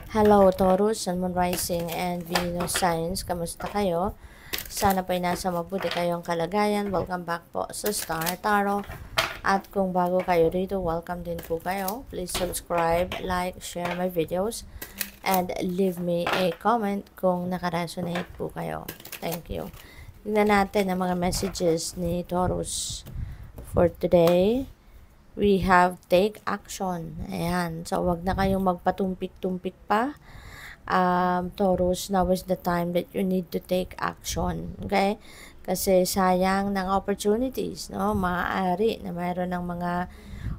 Hello Taurus, Sun, Moon Rising and Venus Signs. Kamusta kayo? Sana po'y nasa mabuti kayong kalagayan. Welcome back po sa Star Tarot. At kung bago kayo rito, welcome din po kayo. Please subscribe, like, share my videos, and leave me a comment kung nakaresonate po kayo. Thank you. Tignan natin ang mga messages ni Taurus for today. We have take action. Ayan. So, wag na kayong magpatumpik-tumpik pa. Taurus, now is the time that you need to take action. Okay? Kasi sayang ng opportunities, no? Maaari na mayroon ng mga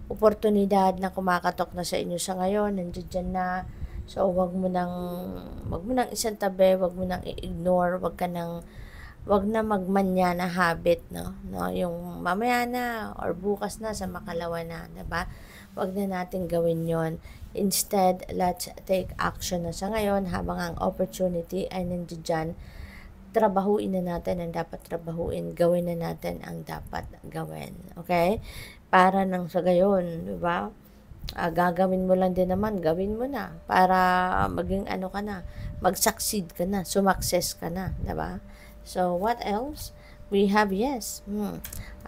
oportunidad na kumakatok na sa inyo sa ngayon. Nandiyan na. So, wag mo nang isang tabi, wag mo nang i-ignore, wag na magmanya na habit, no? Yung mamaya na or bukas na sa makalawa na, diba? Wag na natin gawin yon. Instead, let's take action na sa ngayon habang ang opportunity ay nandiyan. Trabahuin na natin ang dapat trabahuin, gawin na natin ang dapat gawin. Okay? Para nang sa gayon, diba? Gagawin mo lang din naman, gawin mo na para maging ano ka na, mag-succeed ka na, sumakses ka na, diba? So, what else? We have yes.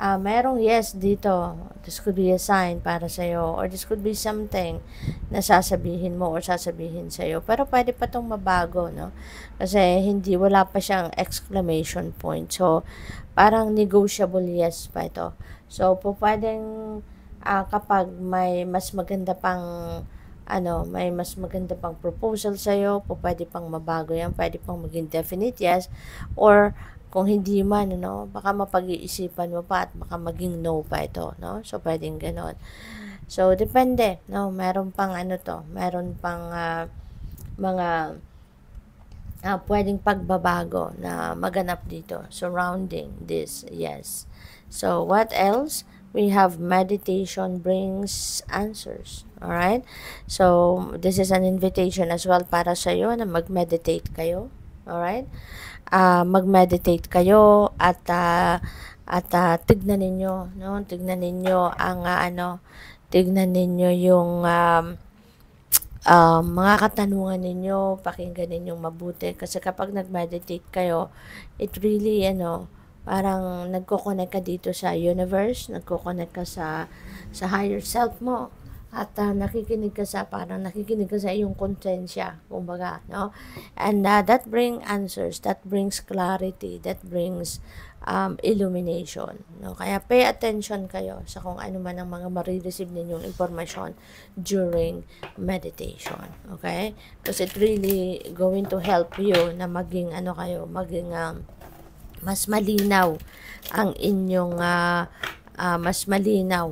Merong yes dito. This could be a sign para sa'yo, or this could be something na sasabihin mo or sasabihin sa'yo. Pero pwede pa itong mabago, no? Kasi wala pa siyang exclamation point. So, parang negotiable yes pa ito. So, pwedeng kapag may mas maganda pang may mas maganda pang proposal sa'yo, pwede pang mabago yan, pwede pang maging definite yes, or kung hindi man, baka mapag-iisipan mo pa at baka maging no pa ito, no? So, pwedeng ganon. So, depende, no? Meron pang meron pang mga pwedeng pagbabago na maganap dito surrounding this yes. So, what else? We have meditation brings answers. Alright? So, this is an invitation as well para sa iyo na mag-meditate kayo. Alright? Mag-meditate kayo at tignan ninyo, no? Tignan ninyo ang tignan ninyo yung mga katanungan ninyo, pakinggan ninyong mabuti. Kasi kapag nag-meditate kayo, it really, parang nagko-connect ka dito sa universe, nagko-connect ka sa higher self mo, at nakikinig ka sa iyong konsensya, kumbaga, no? And that brings answers, that brings clarity, that brings illumination, no? Kaya pay attention kayo sa kung ano man ang mga marireceive ninyong information during meditation, okay? Because it really going to help you na maging mas malinaw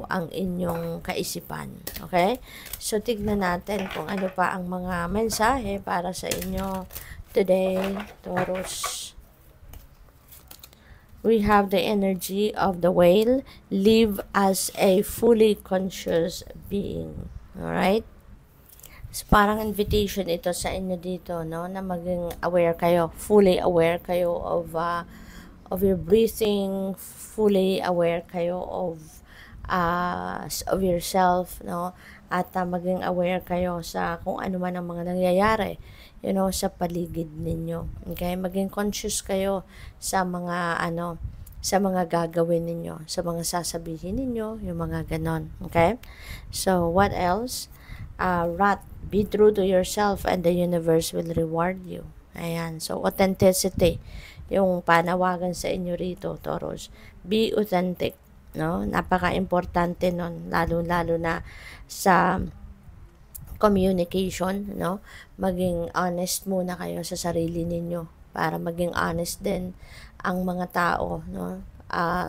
ang inyong kaisipan. Okay? So, tignan natin kung ano pa ang mga mensahe para sa inyo today, Taurus. We have the energy of the whale. Live as a fully conscious being. Alright? So, parang invitation ito sa inyo dito, no? Na maging aware kayo, fully aware kayo of your breathing, fully aware kayo of yourself, no? At maging aware kayo sa kung ano man ang mga nangyayari, sa paligid ninyo. Okay? Maging conscious kayo sa mga sa mga gagawin ninyo, sa mga sasabihin ninyo, yung mga ganon. Okay? So, what else? Rat, be true to yourself and the universe will reward you. Ayan. So, authenticity yung panawagan sa inyo rito, Taurus. Be authentic, no? Napaka-importante nun, lalo-lalo na sa communication, no? Maging honest muna kayo sa sarili ninyo para maging honest din ang mga tao, no?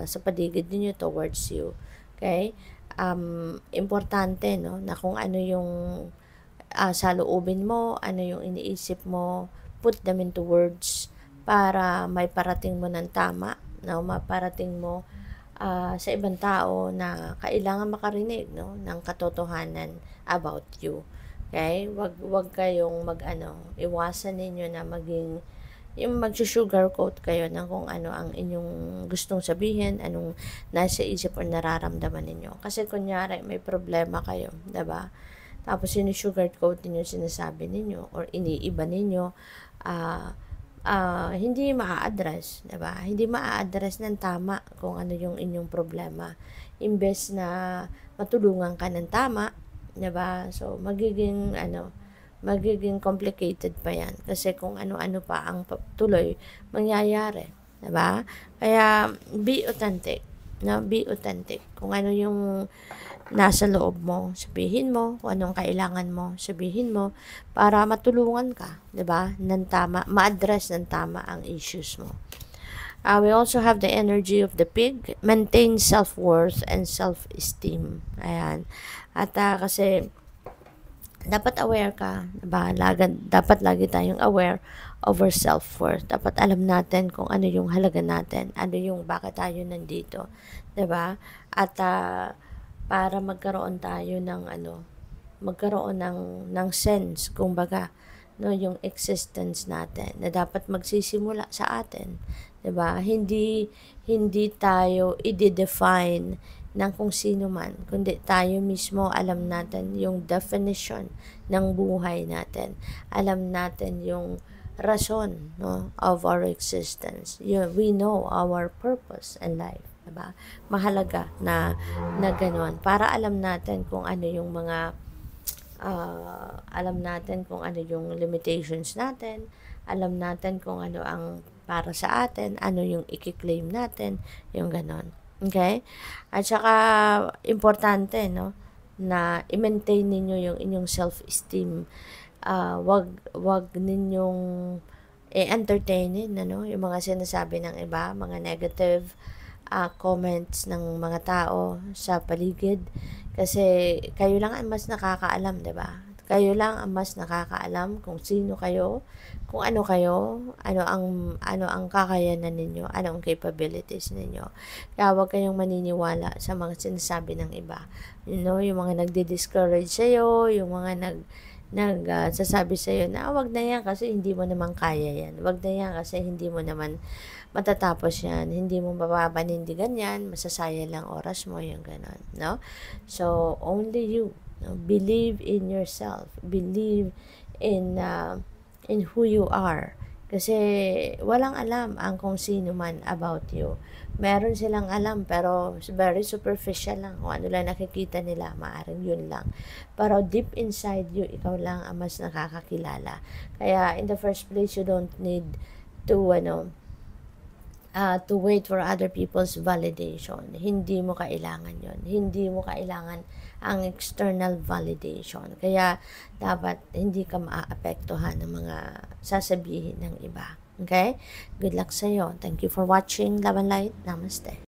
Sa paligid ninyo towards you. Okay? Importante, no? Na kung ano yung saloobin mo, ano yung iniisip mo, put them into words para may parating mo ng tama, no? Maparating mo sa ibang tao na kailangan makarinig, no? Ng katotohanan about you. Okay? Wag kayong iwasan ninyo na maging yung mag-sugarcoat kayo ng kung ano ang inyong gustong sabihin, anong nasa isip o nararamdaman ninyo. Kasi kunyari may problema kayo, 'di ba? tapos sinusugarcoat ninyo sinasabi ninyo or iniiba ninyo, hindi maa-address, diba? Hindi maa-address ng tama kung ano yung inyong problema. Imbes na matulungan ka ng tama, diba? So, magiging complicated pa yan. Kasi kung ano-ano pa ang tuloy mangyayari, diba? Kaya, be authentic. No? Be authentic. Kung ano yung nasa loob mo, sabihin mo. Kung anong kailangan mo, sabihin mo. Para matulungan ka, diba? Ng tama, ma-address ng tama ang issues mo. We also have the energy of the pig. Maintain self-worth and self-esteem. Ayan. At kasi, dapat aware ka, diba? Dapat lagi tayong aware of our self-worth. Dapat alam natin kung ano yung halaga natin, ano yung bakit tayo nandito, diba? At para magkaroon tayo ng magkaroon ng sense, kumbaga, no, yung existence natin na dapat magsisimula sa atin, 'di ba? Hindi tayo i-define ng kung sino man, kundi tayo mismo alam natin yung definition ng buhay natin. Alam natin yung rason, no, of our existence. We know our purpose in life, 'di ba? Mahalaga na gano'n para alam natin kung ano yung mga alam natin kung ano yung limitations natin, alam natin kung ano ang para sa atin, ano yung i-claim natin, yung ganon. Okay? At saka, importante, no, na i-maintain ninyo yung inyong self-esteem. Wag ninyong i-entertainin, ano, yung mga sinasabi ng iba, mga negative comments ng mga tao sa paligid, kasi kayo lang ang mas nakakaalam, 'di ba? Kayo lang ang mas nakakaalam kung sino kayo, kung ano kayo, ano ang kakayanan ninyo, ano ang capabilities ninyo. Kaya huwag kayong maniniwala sa mga sinasabi ng iba. You know, yung mga nagdi-discourage sa'yo, yung mga sasabi sa'yo na wag na yan kasi hindi mo naman kaya yan. Wag na yan kasi hindi mo naman matatapos yan. Hindi mo mapapanindigan yan. Masasayang lang oras mo, yung ganon. No? So, only you. No? Believe in yourself. Believe in who you are. Kasi walang alam ang kung sino man about you. Meron silang alam pero very superficial lang. Kung ano lang nakikita nila, maaring yun lang. Pero deep inside you, ikaw lang ang mas nakakakilala. Kaya in the first place, you don't need to wait for other people's validation. Hindi mo kailangan yon. Hindi mo kailangan ang external validation. Kaya dapat hindi ka maaapektuhan ng mga sasabihin ng iba. Okay? Good luck sa'yo. Thank you for watching. Love and Light. Namaste.